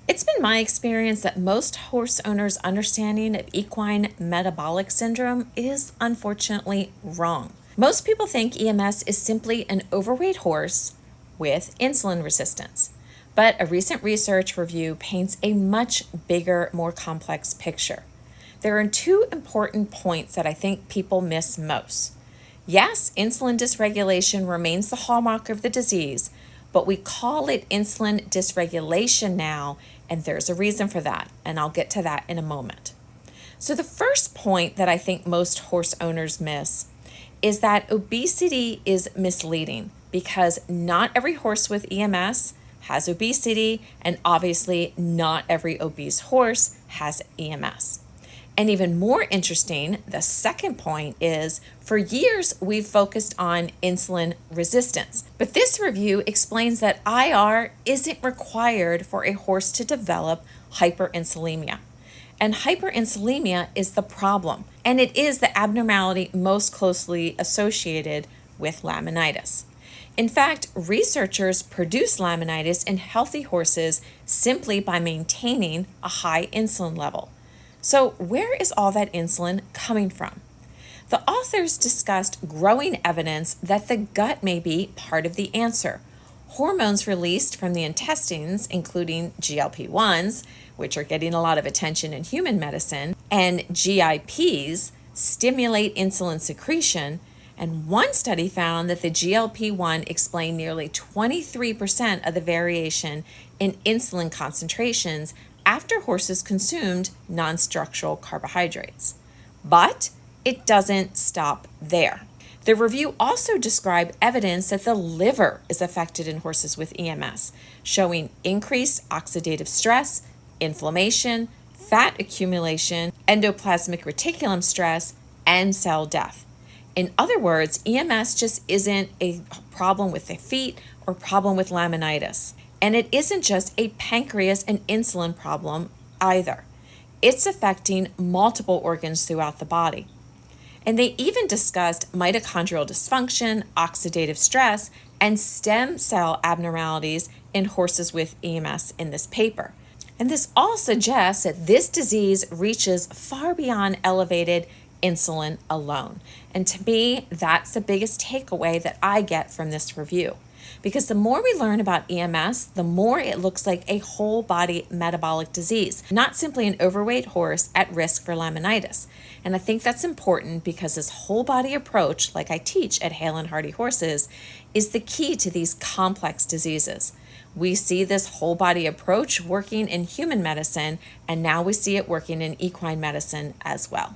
It's been my experience that most horse owners' understanding of equine metabolic syndrome is unfortunately wrong. Most people think EMS is simply an overweight horse with insulin resistance. But a recent research review paints a much bigger, more complex picture. There are two important points that I think people miss most. Yes, insulin dysregulation remains the hallmark of the disease, but we call it insulin dysregulation now, and there's a reason for that, and I'll get to that in a moment. So, the first point that I think most horse owners miss is that obesity is misleading because not every horse with EMS has obesity, and obviously, not every obese horse has EMS. And even more interesting, the second point is for years we've focused on insulin resistance. But this review explains that IR isn't required for a horse to develop hyperinsulinemia. And hyperinsulinemia is the problem, and it is the abnormality most closely associated with laminitis. In fact, researchers produce laminitis in healthy horses simply by maintaining a high insulin level. So, where is all that insulin coming from? The authors discussed growing evidence that the gut may be part of the answer. Hormones released from the intestines, including GLP-1s, which are getting a lot of attention in human medicine, and GIPs, stimulate insulin secretion. And one study found that the GLP-1 explained nearly 23% of the variation in insulin concentrations after horses consumed non-structural carbohydrates. But it doesn't stop there. The review also described evidence that the liver is affected in horses with EMS, showing increased oxidative stress, inflammation, fat accumulation, endoplasmic reticulum stress, and cell death. In other words, EMS just isn't a problem with the feet or problem with laminitis. And it isn't just a pancreas and insulin problem either. It's affecting multiple organs throughout the body. And they even discussed mitochondrial dysfunction, oxidative stress, and stem cell abnormalities in horses with EMS in this paper. And this all suggests that this disease reaches far beyond elevated insulin alone. And to me, that's the biggest takeaway that I get from this review. Because the more we learn about EMS, the more it looks like a whole body metabolic disease, not simply an overweight horse at risk for laminitis. And I think that's important because this whole body approach, like I teach at Hale and Hardy Horses, is the key to these complex diseases. We see this whole body approach working in human medicine, and now we see it working in equine medicine as well.